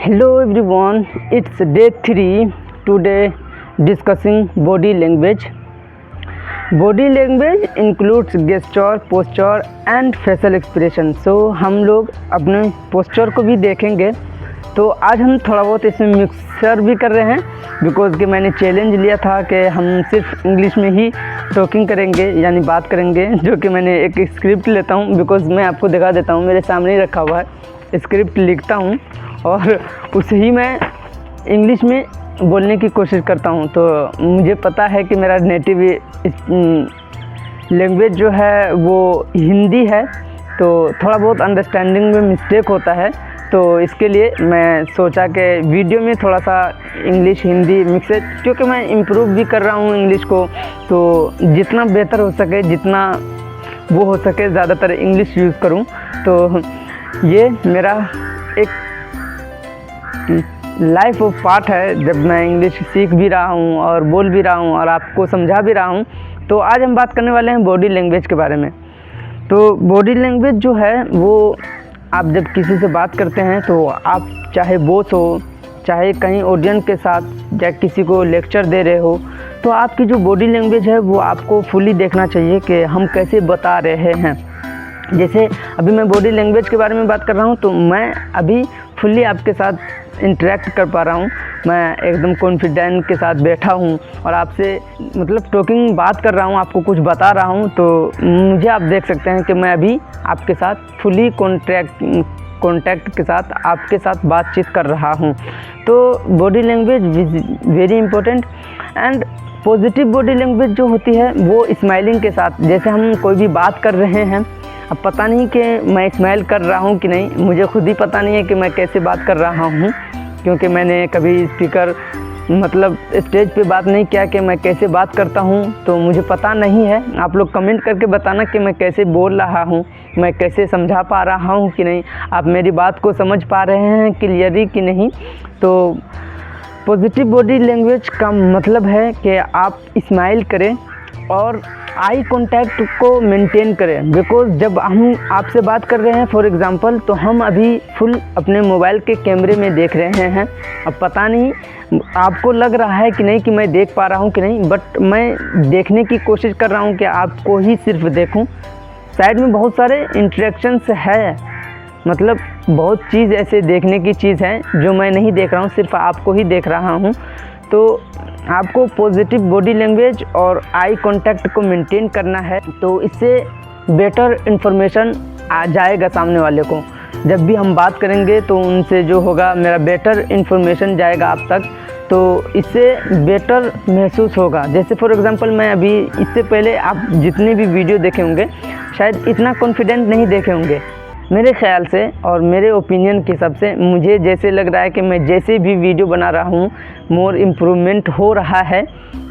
Hello everyone, it's day 3. Today discussing body language. Body language includes gesture, posture and facial expression. So हम लोग अपने posture को भी देखेंगे। तो आज हम थोड़ा बहुत इसमें मिक्सर भी कर रहे हैं बिकॉज़ कि मैंने चैलेंज लिया था कि हम सिर्फ इंग्लिश में ही टॉकिंग करेंगे यानी बात करेंगे, जो कि मैंने एक स्क्रिप्ट लेता हूँ बिकॉज़ मैं आपको दिखा देता हूँ, मेरे सामने ही रखा हुआ है। स्क्रिप्ट लिखता हूँ और उसे ही मैं इंग्लिश में बोलने की कोशिश करता हूँ। तो मुझे पता है कि मेरा नेटिव लैंग्वेज जो है वो हिंदी है, तो थोड़ा बहुत अंडरस्टैंडिंग में मिस्टेक होता है। तो इसके लिए मैं सोचा कि वीडियो में थोड़ा सा इंग्लिश हिंदी मिक्स है, क्योंकि मैं इम्प्रूव भी कर रहा हूँ इंग्लिश को। तो जितना बेहतर हो सके, जितना वो हो सके, ज़्यादातर इंग्लिश यूज़ करूँ। तो ये मेरा एक लाइफ ऑफ पार्ट है, जब मैं इंग्लिश सीख भी रहा हूँ और बोल भी रहा हूँ और आपको समझा भी रहा हूँ। तो आज हम बात करने वाले हैं बॉडी लैंग्वेज के बारे में। तो बॉडी लैंग्वेज जो है वो आप जब किसी से बात करते हैं तो आप चाहे बॉस हो, चाहे कहीं ऑडियंस के साथ या किसी को लेक्चर दे रहे हो, तो आपकी जो बॉडी लैंग्वेज है वो आपको फुली देखना चाहिए कि हम कैसे बता रहे हैं। जैसे अभी मैं बॉडी लैंग्वेज के बारे में बात कर रहा हूँ, तो मैं अभी फुल्ली आपके साथ इंटरेक्ट कर पा रहा हूँ। मैं एकदम कॉन्फिडेंट के साथ बैठा हूँ और आपसे मतलब टॉकिंग बात कर रहा हूँ, आपको कुछ बता रहा हूँ। तो मुझे आप देख सकते हैं कि मैं अभी आपके साथ फुली कॉन्टैक्ट के साथ आपके साथ बातचीत कर रहा हूँ। तो body language very important. And positive body language जो होती है वो स्माइलिंग के साथ, जैसे हम कोई भी बात कर रहे हैं, अब पता नहीं कि मैं स्माइल कर रहा हूँ कि नहीं, मुझे खुद ही पता नहीं है कि मैं कैसे बात कर रहा हूँ, क्योंकि मैंने कभी स्पीकर मतलब स्टेज पे बात नहीं किया कि मैं कैसे बात करता हूँ। तो मुझे पता नहीं है। आप लोग कमेंट करके बताना कि मैं कैसे बोल रहा हूँ, मैं कैसे समझा पा रहा हूँ कि नहीं, आप मेरी बात को समझ पा रहे हैं क्लियरली कि नहीं। तो पॉजिटिव बॉडी लैंग्वेज का मतलब है कि आप स्माइल करें और आई कांटेक्ट को मेंटेन करें। बिकॉज़ जब हम आपसे बात कर रहे हैं फॉर एग्ज़ाम्पल, तो हम अभी फुल अपने मोबाइल के कैमरे में देख रहे हैं। अब पता नहीं आपको लग रहा है कि नहीं कि मैं देख पा रहा हूँ कि नहीं, बट मैं देखने की कोशिश कर रहा हूँ कि आपको ही सिर्फ देखूँ। साइड में बहुत सारे इंटरेक्शंस है, मतलब बहुत चीज़ ऐसे देखने की चीज़ है जो मैं नहीं देख रहा हूँ, सिर्फ आपको ही देख रहा हूँ। तो आपको पॉजिटिव बॉडी लैंग्वेज और आई कांटेक्ट को मेंटेन करना है, तो इससे बेटर इन्फॉर्मेशन आ जाएगा सामने वाले को। जब भी हम बात करेंगे तो उनसे जो होगा मेरा बेटर इन्फॉर्मेशन जाएगा आप तक, तो इससे बेटर महसूस होगा। जैसे फॉर एग्ज़ाम्पल मैं अभी इससे पहले आप जितने भी वीडियो देखे होंगे शायद इतना कॉन्फिडेंट नहीं देखे होंगे मेरे ख्याल से, और मेरे ओपिनियन के हिसाब से मुझे जैसे लग रहा है कि मैं जैसे भी वीडियो बना रहा हूँ मोर इम्प्रूवमेंट हो रहा है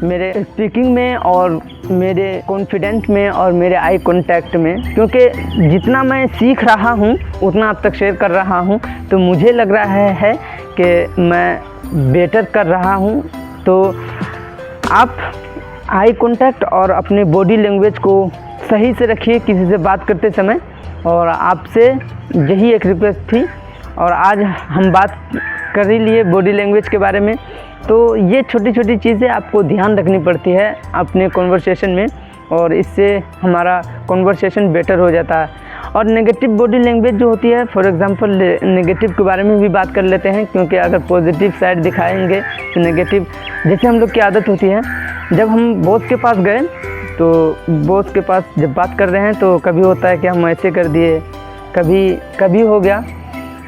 मेरे स्पीकिंग में और मेरे कॉन्फिडेंस में और मेरे आई कांटेक्ट में, क्योंकि जितना मैं सीख रहा हूँ उतना आप तक शेयर कर रहा हूँ। तो मुझे लग रहा है कि मैं बेटर कर रहा हूँ। तो आप आई कांटेक्ट और अपने बॉडी लैंग्वेज को सही से रखिए किसी से बात करते समय, और आपसे यही एक रिक्वेस्ट थी। और आज हम बात कर ही लिए बॉडी लैंग्वेज के बारे में। तो ये छोटी छोटी चीज़ें आपको ध्यान रखनी पड़ती है अपने कॉन्वर्सेशन में, और इससे हमारा कॉन्वर्सेशन बेटर हो जाता है। और नेगेटिव बॉडी लैंग्वेज जो होती है, फॉर एग्ज़ाम्पल नेगेटिव के बारे में भी बात कर लेते हैं, क्योंकि अगर पॉजिटिव साइड दिखाएंगे तो नेगेटिव, जैसे हम लोग की आदत होती है जब हम बॉस के पास गए, तो बॉस के पास जब बात कर रहे हैं तो कभी होता है कि हम ऐसे कर दिए, कभी हो गया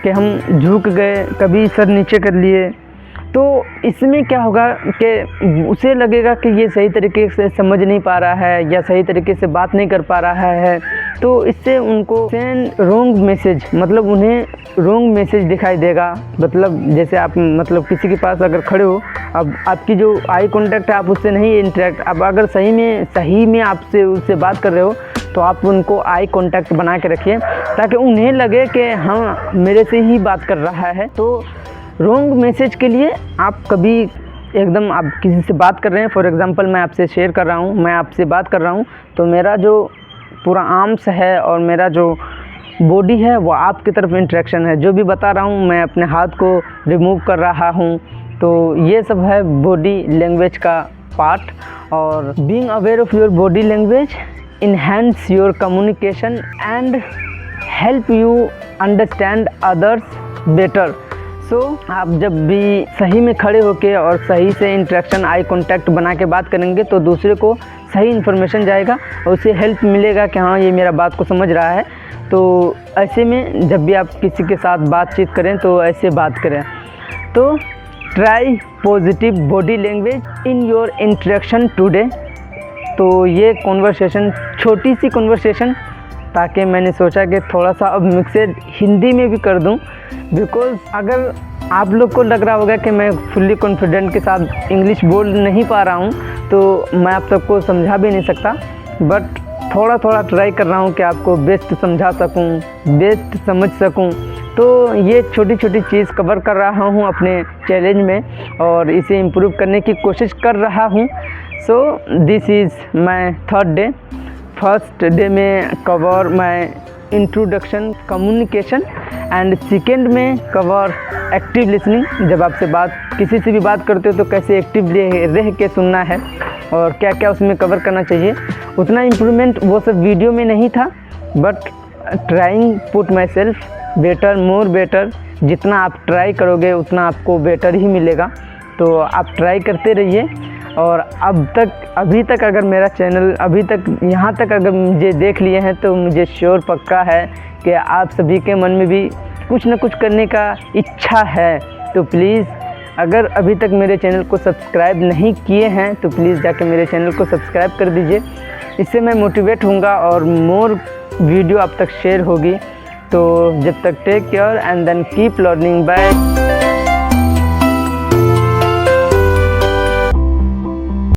कि हम झुक गए, कभी सर नीचे कर लिए। तो इसमें क्या होगा कि उसे लगेगा कि ये सही तरीके से समझ नहीं पा रहा है या सही तरीके से बात नहीं कर पा रहा है। तो इससे उनको सेंड रॉन्ग मैसेज, मतलब उन्हें रॉन्ग मैसेज दिखाई देगा। मतलब जैसे आप मतलब किसी के पास अगर खड़े हो, अब आपकी जो आई कांटेक्ट है आप उससे नहीं इंटरेक्ट, अब अगर सही में आपसे उससे बात कर रहे हो तो आप उनको आई कांटेक्ट बना के रखिए, ताकि उन्हें लगे कि हाँ मेरे से ही बात कर रहा है। तो रॉन्ग मैसेज के लिए आप कभी एकदम आप किसी से बात कर रहे हैं, फॉर एग्ज़ाम्पल मैं आपसे शेयर कर रहा हूँ, मैं आपसे बात कर रहा हूँ, तो मेरा जो पूरा आर्म्स है और मेरा जो बॉडी है वो आपकी तरफ इंटरेक्शन है। जो भी बता रहा हूँ मैं अपने हाथ को रिमूव कर रहा हूँ, तो ये सब है बॉडी लैंग्वेज का पार्ट। और being aware of your body language enhance your communication and help you understand others better. So आप जब भी सही में खड़े होके और सही से इंटरेक्शन, आई कांटेक्ट बना के बात करेंगे तो दूसरे को सही इन्फॉर्मेशन जाएगा और उसे हेल्प मिलेगा कि हाँ ये मेरा बात को समझ रहा है। तो ऐसे में जब भी आप किसी के साथ बातचीत करें तो ऐसे बात करें। तो try positive body language in your interaction today. तो ये कॉन्वर्सेशन, छोटी सी कॉन्वर्सेशन, ताकि मैंने सोचा कि थोड़ा सा अब मिक्सेड हिंदी में भी कर दूं, बिकॉज़ अगर आप लोग को लग रहा होगा कि मैं फुल्ली कॉन्फिडेंट के साथ इंग्लिश बोल नहीं पा रहा हूं, तो मैं आप सबको समझा भी नहीं सकता, बट थोड़ा थोड़ा ट्राई कर रहा हूं कि आपको बेस्ट समझा सकूं, बेस्ट समझ सकूं। तो ये छोटी छोटी चीज़ कवर कर रहा हूं अपने चैलेंज में और इसे इम्प्रूव करने की कोशिश कर रहा हूं। So this is my third day. First day में cover my introduction communication and second में कवर एक्टिव लिसनिंग। जब आपसे किसी से भी बात करते हो तो कैसे एक्टिव रह के सुनना है और क्या क्या उसमें कवर करना चाहिए। उतना इम्प्रूवमेंट वो सब वीडियो में नहीं था, but trying put my self better, more better. जितना आप ट्राई करोगे उतना आपको बेटर ही मिलेगा। तो आप ट्राई करते रहिए। और अभी तक अगर मेरा चैनल अभी तक यहाँ तक अगर मुझे देख लिए हैं तो मुझे श्योर पक्का है कि आप सभी के मन में भी कुछ न कुछ करने का इच्छा है। तो प्लीज़ अगर अभी तक मेरे चैनल को सब्सक्राइब नहीं किए हैं तो प्लीज़ जाके मेरे चैनल को सब्सक्राइब कर दीजिए। इससे मैं मोटिवेट होऊंगा और मोर वीडियो आप तक शेयर होगी। तो जब तक take care and then keep learning. Bye.